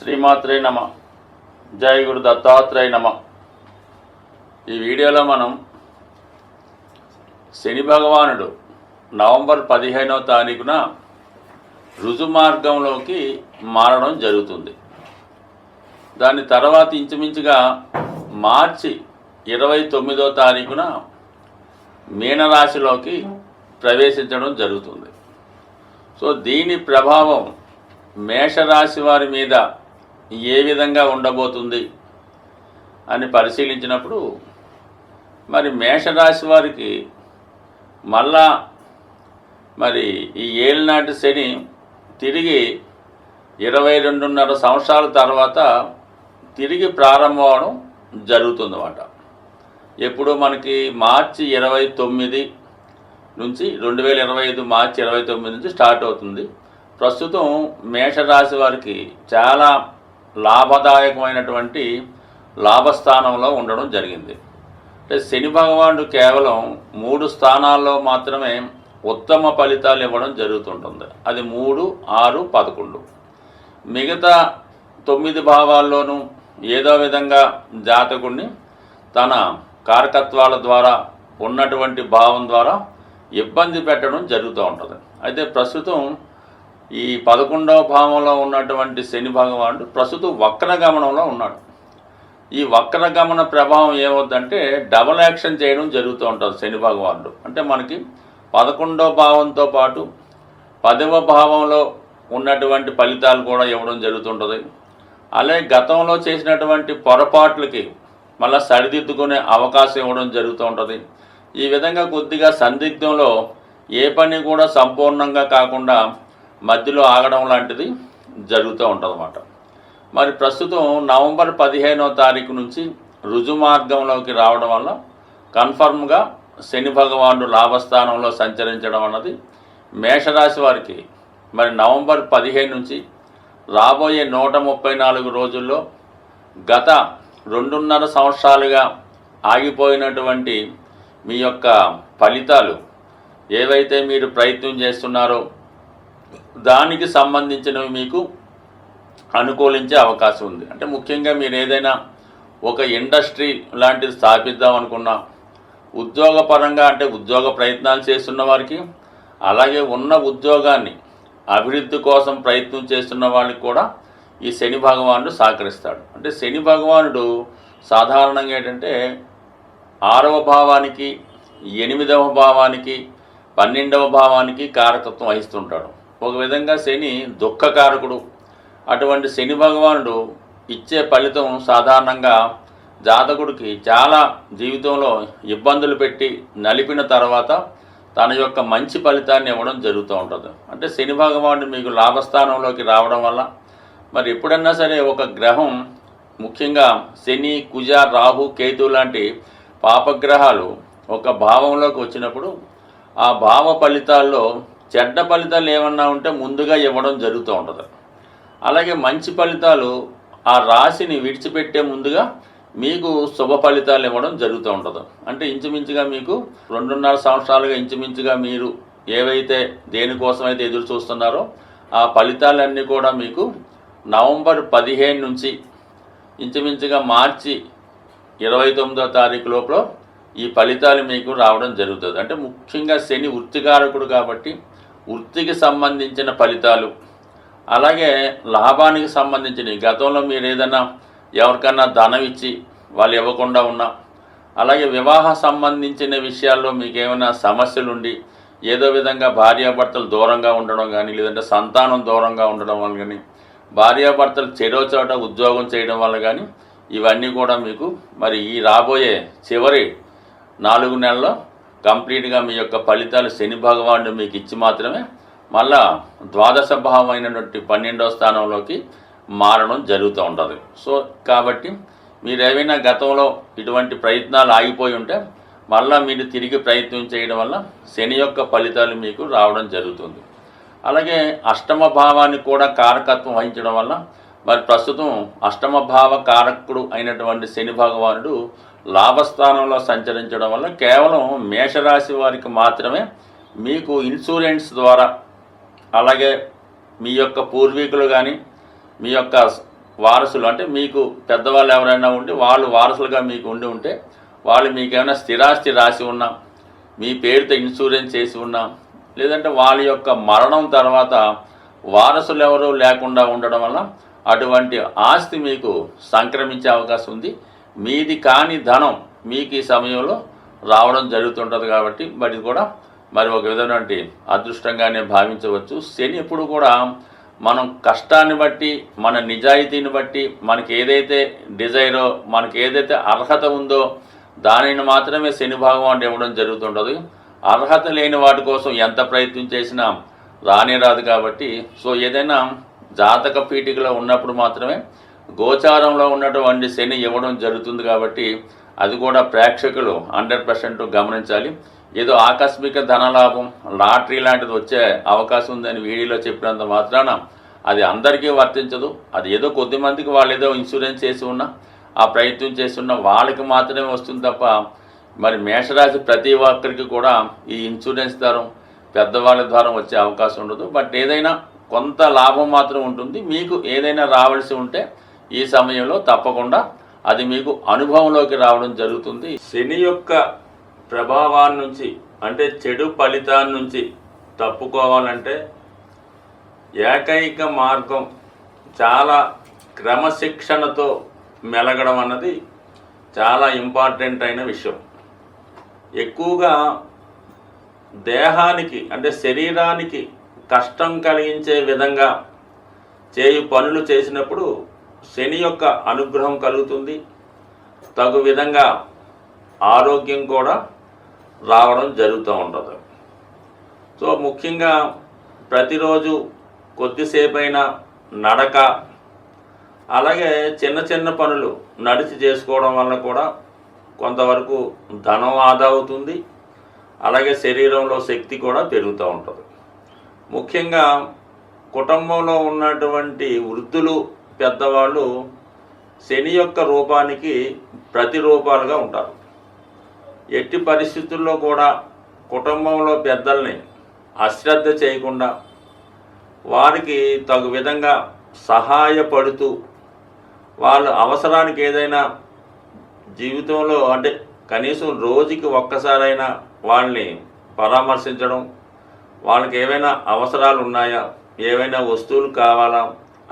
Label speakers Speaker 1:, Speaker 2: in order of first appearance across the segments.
Speaker 1: శ్రీమాత్రే నమ. జై గురు దత్తాత్రేయ నమ. ఈ వీడియోలో మనం శని భగవానుడు నవంబర్ 15వ తారీఖున రుజుమార్గంలోకి మారడం జరుగుతుంది. దాని తర్వాత ఇంచుమించుగా మార్చి 29వ తారీఖున మీనరాశిలోకి ప్రవేశించడం జరుగుతుంది. సో దీని ప్రభావం మేషరాశి వారి మీద ఏ విధంగా ఉండబోతుంది అని పరిశీలించినప్పుడు మరి మేషరాశి వారికి మళ్ళా మరి ఈ ఏలినాటి శని తిరిగి 22.5 సంవత్సరాల తర్వాత తిరిగి ప్రారంభం అవడం జరుగుతుందన్నమాట. ఎప్పుడు మనకి మార్చి 29 నుంచి 2025 మార్చి 29 నుంచి స్టార్ట్ అవుతుంది. ప్రస్తుతం మేషరాశి వారికి చాలా లాభదాయకమైనటువంటి లాభస్థానంలో ఉండడం జరిగింది. అంటే శని భగవానుడు కేవలం 3 స్థానాల్లో మాత్రమే ఉత్తమ ఫలితాలు ఇవ్వడం జరుగుతుంటుంది. అది 3, 6, 11. మిగతా 9 భావాల్లోనూ ఏదో విధంగా జాతకుడిని తన కారకత్వాల ద్వారా ఉన్నటువంటి భావం ద్వారా ఇబ్బంది పెట్టడం జరుగుతూ ఉంటుంది. అయితే ప్రస్తుతం ఈ 11వ భావంలో ఉన్నటువంటి శని భగవానుడు ప్రస్తుతం వక్రగమనంలో ఉన్నాడు. ఈ వక్రగమన ప్రభావం ఏమవుతుందంటే డబల్ యాక్షన్ చేయడం జరుగుతూ ఉంటుంది శని భగవానుడు. అంటే మనకి 11వ భావంతో పాటు 10వ భావంలో ఉన్నటువంటి ఫలితాలు కూడా ఇవ్వడం జరుగుతుంటుంది. అలాగే గతంలో చేసినటువంటి పొరపాట్లకి మళ్ళీ సరిదిద్దుకునే అవకాశం ఇవ్వడం జరుగుతూ ఉంటుంది. ఈ విధంగా కొద్దిగా సందిగ్ధంలో ఏ పని కూడా సంపూర్ణంగా కాకుండా మధ్యలో ఆగడం లాంటిది జరుగుతూ ఉంటుందన్నమాట. మరి ప్రస్తుతం నవంబర్ 15వ తారీఖు నుంచి రుజుమార్గంలోకి రావడం వల్ల కన్ఫర్మ్గా శని భగవానుడు లాభస్థానంలో సంచరించడం అన్నది మేషరాశి వారికి మరి నవంబర్ 15 నుంచి రాబోయే 134 రోజుల్లో గత 2.5 సంవత్సరాలుగా ఆగిపోయినటువంటి మీ యొక్క ఫలితాలు ఏవైతే మీరు ప్రయత్నం చేస్తున్నారో దానికి సంబంధించినవి మీకు అనుకూలించే అవకాశం ఉంది. అంటే ముఖ్యంగా మీరు ఏదైనా ఒక ఇండస్ట్రీ లాంటిది స్థాపిద్దాం అనుకున్నా, ఉద్యోగపరంగా అంటే ఉద్యోగ ప్రయత్నాలు చేస్తున్న వారికి, అలాగే ఉన్న ఉద్యోగాన్ని అభివృద్ధి కోసం ప్రయత్నం చేస్తున్న వాళ్ళకి కూడా ఈ శని భగవానుడు సహకరిస్తాడు. అంటే శని భగవానుడు సాధారణంగా ఏంటంటే 6వ భావానికి, 8వ భావానికి, 12వ భావానికి కారకత్వం వహిస్తుంటాడు. ఒక విధంగా శని దుఃఖకారకుడు. అటువంటి శని భగవానుడు ఇచ్చే ఫలితం సాధారణంగా జాతకుడికి చాలా జీవితంలో ఇబ్బందులు పెట్టి నలిపిన తర్వాత తన యొక్క మంచి ఫలితాన్ని ఇవ్వడం జరుగుతూ ఉంటుంది. అంటే శని భగవానుడు మీకు లాభస్థానంలోకి రావడం వల్ల మరి ఎప్పుడన్నా సరే ఒక గ్రహం, ముఖ్యంగా శని, కుజ, రాహు, కేతు లాంటి పాపగ్రహాలు ఒక భావంలోకి వచ్చినప్పుడు ఆ భావ ఫలితాల్లో చెడ్డ ఫలితాలు ఏమన్నా ఉంటే ముందుగా ఇవ్వడం జరుగుతూ ఉంటుంది. అలాగే మంచి ఫలితాలు ఆ రాశిని విడిచిపెట్టే ముందుగా మీకు శుభ ఫలితాలు ఇవ్వడం జరుగుతూ ఉంటుంది. అంటే ఇంచుమించుగా మీకు 2.5 సంవత్సరాలుగా ఇంచుమించుగా మీరు ఏవైతే దేనికోసమైతే ఎదురు చూస్తున్నారో ఆ ఫలితాలన్నీ కూడా మీకు నవంబర్ 15 నుంచి ఇంచుమించుగా మార్చి 29వ తారీఖు లోపల ఈ ఫలితాలు మీకు రావడం జరుగుతుంది. అంటే ముఖ్యంగా శని వృత్తికారకుడు కాబట్టి వృత్తికి సంబంధించిన ఫలితాలు, అలాగే లాభానికి సంబంధించినవి, గతంలో మీరు ఏదైనా ఎవరికన్నా ధనం ఇచ్చి వాళ్ళు ఇవ్వకుండా ఉన్నా, అలాగే వివాహ సంబంధించిన విషయాల్లో మీకు ఏమైనా సమస్యలుండి ఏదో విధంగా భార్యాభర్తలు దూరంగా ఉండడం కానీ, లేదంటే సంతానం దూరంగా ఉండడం వల్ల కానీ, భార్యాభర్తలు చెరో చోట ఉద్యోగం చేయడం వల్ల కానీ ఇవన్నీ కూడా మీకు మరి ఈ రాబోయే చివరి 4 నెలల్లో కంప్లీట్గా మీ యొక్క ఫలితాలు శని భగవానుడు మీకు ఇచ్చి మాత్రమే మళ్ళా ద్వాదశ భావం అయినటువంటి 12వ స్థానంలోకి మారడం జరుగుతూ ఉంటుంది. సో కాబట్టి మీరు ఏమైనా గతంలో ఇటువంటి ప్రయత్నాలు ఆగిపోయి ఉంటే మళ్ళీ మీరు తిరిగి ప్రయత్నం చేయడం వల్ల శని యొక్క ఫలితాలు మీకు రావడం జరుగుతుంది. అలాగే అష్టమ భావానికి కూడా కారకత్వం వహించడం వల్ల మరి ప్రస్తుతం అష్టమ భావ కారకుడు అయినటువంటి శని భగవానుడు లాభస్థానంలో సంచరించడం వల్ల కేవలం మేషరాశి వారికి మాత్రమే మీకు ఇన్సూరెన్స్ ద్వారా, అలాగే మీ యొక్క పూర్వీకులు కానీ మీ యొక్క వారసులు అంటే మీకు పెద్దవాళ్ళు ఎవరైనా ఉండి వాళ్ళు వారసులుగా మీకు ఉంటే వాళ్ళు మీకు ఏమైనా స్థిరాస్తి రాసి ఉన్నా, మీ పేరుతో ఇన్సూరెన్స్ చేసి ఉన్నా, లేదంటే వాళ్ళ యొక్క మరణం తర్వాత వారసులు ఎవరు లేకుండా ఉండడం వల్ల అటువంటి ఆస్తి మీకు సంక్రమించే అవకాశం ఉంది. మీది కాని ధనం మీకు ఈ సమయంలో రావడం జరుగుతుంటుంది కాబట్టి మరి కూడా మరి ఒక విధమైనటువంటి అదృష్టంగానే భావించవచ్చు. శని ఎప్పుడు కూడా మనం కష్టాన్ని బట్టి, మన నిజాయితీని బట్టి, మనకి ఏదైతే డిజైరో, మనకి ఏదైతే అర్హత ఉందో దానిని మాత్రమే శని భగవానుడు ఇవ్వడం జరుగుతుంటుంది. అర్హత లేని వాటి కోసం ఎంత ప్రయత్నం చేసినా రానే రాదు కాబట్టి సో ఏదైనా జాతక పీఠికలో ఉన్నప్పుడు మాత్రమే గోచారంలో ఉన్నటువంటి శని ఇవ్వడం జరుగుతుంది కాబట్టి అది కూడా ప్రేక్షకులు 100% గమనించాలి. ఏదో ఆకస్మిక ధనలాభం, లాటరీ లాంటిది వచ్చే అవకాశం ఉందని వీడియోలో చెప్పినంత మాత్రాన అది అందరికీ వర్తించదు. అది ఏదో కొద్ది మందికి వాళ్ళు ఏదో ఇన్సూరెన్స్ చేసి ఉన్నా, ఆ ప్రయత్నం చేస్తున్న వాళ్ళకి మాత్రమే వస్తుంది తప్ప మరి మేషరాశి ప్రతి ఒక్కరికి కూడా ఈ ఇన్సూరెన్స్ ద్వారా పెద్దవాళ్ళ ద్వారా వచ్చే అవకాశం ఉండదు. బట్ ఏదైనా కొంత లాభం మాత్రం ఉంటుంది. మీకు ఏదైనా రావాల్సి ఉంటే ఈ సమయంలో తప్పకుండా అది మీకు అనుభవంలోకి రావడం జరుగుతుంది. శని యొక్క ప్రభావాన్ని నుంచి అంటే చెడు ఫలితాన్ని నుంచి తప్పుకోవాలంటే ఏకైక మార్గం చాలా క్రమశిక్షణతో మెలగడం అన్నది చాలా ఇంపార్టెంట్ అయిన విషయం. ఎక్కువగా దేహానికి అంటే శరీరానికి కష్టం కలిగించే విధంగా చేయు పనులు చేసినప్పుడు శని యొక్క అనుగ్రహం కలుగుతుంది. తగు విధంగా ఆరోగ్యం కూడా రావడం జరుగుతూ ఉంటుంది. సో ముఖ్యంగా ప్రతిరోజు కొద్దిసేపైనా నడక, అలాగే చిన్న చిన్న పనులు నడిచి చేసుకోవడం వల్ల కూడా కొంతవరకు ధనం ఆదా అవుతుంది. అలాగే శరీరంలో శక్తి కూడా పెరుగుతూ ఉంటుంది. ముఖ్యంగా కుటుంబంలో ఉన్నటువంటి వృద్ధులు, పెద్దవాళ్ళు శని యొక్క రూపానికి ప్రతిరూపాలుగా ఉంటారు. ఎట్టి పరిస్థితుల్లో కూడా కుటుంబంలో పెద్దల్ని అశ్రద్ధ చేయకుండా వారికి తగు విధంగా సహాయపడుతూ వాళ్ళ అవసరానికి ఏదైనా జీవితంలో అంటే కనీసం రోజుకి ఒక్కసారైనా వాళ్ళని పరామర్శించడం, వాళ్ళకి ఏవైనా అవసరాలు ఉన్నాయా, ఏవైనా వస్తువులు కావాలా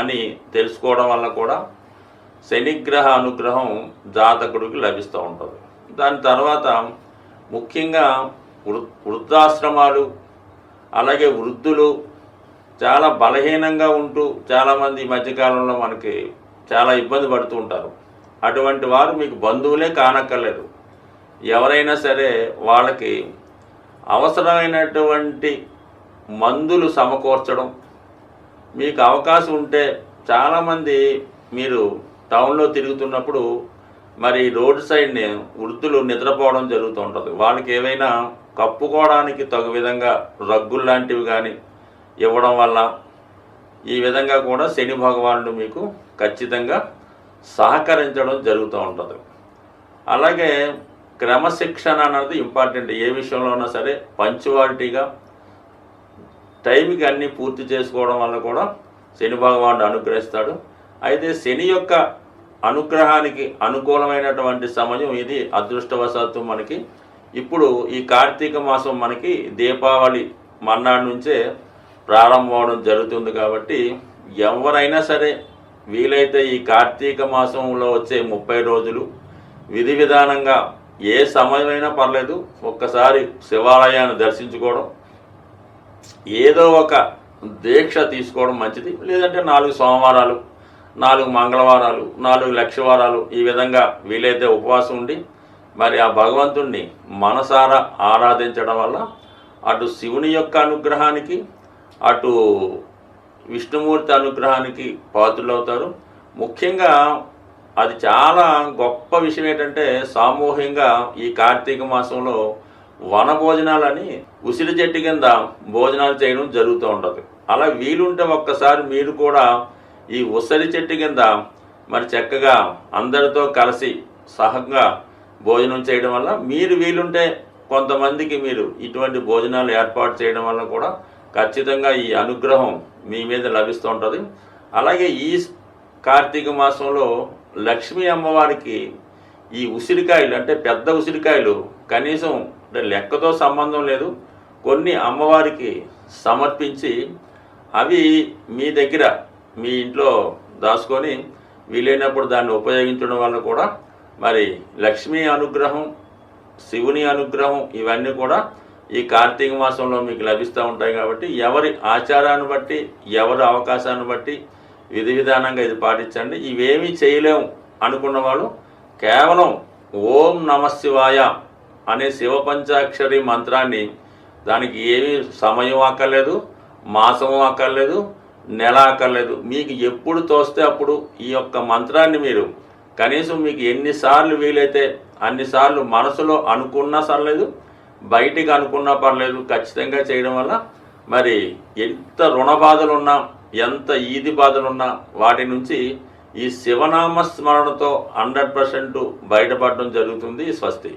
Speaker 1: అని తెలుసుకోవడం వల్ల కూడా శనిగ్రహ అనుగ్రహం జాతకుడికి లభిస్తూ ఉంటుంది. దాని తర్వాత ముఖ్యంగా వృద్ధాశ్రమాలు, అలాగే వృద్ధులు చాలా బలహీనంగా ఉంటూ చాలామంది ఈ మధ్యకాలంలో మనకి చాలా ఇబ్బంది పడుతూ ఉంటారు. అటువంటి వారు మీకు బంధువులే కానక్కర్లేదు. ఎవరైనా సరే వాళ్ళకి అవసరమైనటువంటి మందులు సమకూర్చడం, మీకు అవకాశం ఉంటే చాలామంది మీరు టౌన్లో తిరుగుతున్నప్పుడు మరి రోడ్ సైడ్ని వృద్ధులు నిద్రపోవడం జరుగుతూ ఉంటుంది. వాళ్ళకి ఏవైనా కప్పుకోవడానికి తగు విధంగా రగ్గులు లాంటివి కానీ ఇవ్వడం వల్ల ఈ విధంగా కూడా శని భగవానుడు మీకు ఖచ్చితంగా సహకరించడం జరుగుతూ ఉంటుంది. అలాగే క్రమశిక్షణ అనేది ఇంపార్టెంట్. ఏ విషయంలో ఉన్నా సరే పంక్చువాలిటీగా టైంకి అన్నీ పూర్తి చేసుకోవడం వల్ల కూడా శని భగవానుడు అనుగ్రహిస్తాడు. అయితే శని యొక్క అనుగ్రహానికి అనుకూలమైనటువంటి సమయం ఇది. అదృష్టవశాత్తు మనకి ఇప్పుడు ఈ కార్తీక మాసం మనకి దీపావళి మర్నాడు నుంచే ప్రారంభం అవడం జరుగుతుంది. కాబట్టి ఎవరైనా సరే వీలైతే ఈ కార్తీక మాసంలో వచ్చే 30 రోజులు విధి విధానంగా ఏ సమయమైనా పర్లేదు ఒక్కసారి శివాలయాన్ని దర్శించుకోవడం, ఏదో ఒక దీక్ష తీసుకోవడం మంచిది. లేదంటే 4 సోమవారాలు, 4 మంగళవారాలు, 4 లక్షవారాలు ఈ విధంగా వీలైతే ఉపవాసం ఉండి మరి ఆ భగవంతుణ్ణి మనసారా ఆరాధించడం వల్ల అటు శివుని యొక్క అనుగ్రహానికి, అటు విష్ణుమూర్తి అనుగ్రహానికి పాత్రులవుతారు. ముఖ్యంగా అది చాలా గొప్ప విషయం ఏంటంటే సామూహికంగా ఈ కార్తీక మాసంలో వన భోజనాలని ఉసిరి చెట్టు కింద భోజనాలు చేయడం జరుగుతూ ఉంటుంది. అలా వీలుంటే ఒక్కసారి మీరు కూడా ఈ ఉసిరి చెట్టు కింద మరి చక్కగా అందరితో కలిసి సహంగా భోజనం చేయడం వల్ల మీరు వీలుంటే కొంతమందికి మీరు ఇటువంటి భోజనాలు ఏర్పాటు చేయడం వల్ల కూడా ఖచ్చితంగా ఈ అనుగ్రహం మీ మీద లభిస్తూ ఉంటుంది. అలాగే ఈ కార్తీక మాసంలో లక్ష్మీ అమ్మవారికి ఈ ఉసిరికాయలు అంటే పెద్ద ఉసిరికాయలు కనీసం అంటే లెక్కతో సంబంధం లేదు, కొన్ని అమ్మవారికి సమర్పించి అవి మీ దగ్గర మీ ఇంట్లో దాచుకొని వీలైనప్పుడు దాన్ని ఉపయోగించడం వల్ల కూడా మరి లక్ష్మీ అనుగ్రహం, శివుని అనుగ్రహం ఇవన్నీ కూడా ఈ కార్తీక మాసంలో మీకు లభిస్తూ ఉంటాయి. కాబట్టి ఎవరి ఆచారాన్ని బట్టి, ఎవరి అవకాశాన్ని బట్టి విధి విధానంగా ఇది పాటించండి. ఇవేమీ చేయలేము అనుకున్న వాళ్ళు కేవలం ఓం నమశివాయ అనే శివపంచాక్షరి మంత్రాన్ని, దానికి ఏమీ సమయం అక్కర్లేదు, మాసం అక్కర్లేదు, నెల అక్కర్లేదు, మీకు ఎప్పుడు తోస్తే అప్పుడు ఈ యొక్క మంత్రాన్ని మీరు కనీసం మీకు ఎన్నిసార్లు వీలైతే అన్నిసార్లు మనసులో అనుకున్నా సర్లేదు, బయటికి అనుకున్నా పర్లేదు, ఖచ్చితంగా చేయడం వల్ల మరి ఎంత రుణ బాధలున్నా, ఎంత ఈది బాధలున్నా వాటి నుంచి ఈ శివనామ స్మరణతో 100% బయటపడడం జరుగుతుంది. స్వస్తి.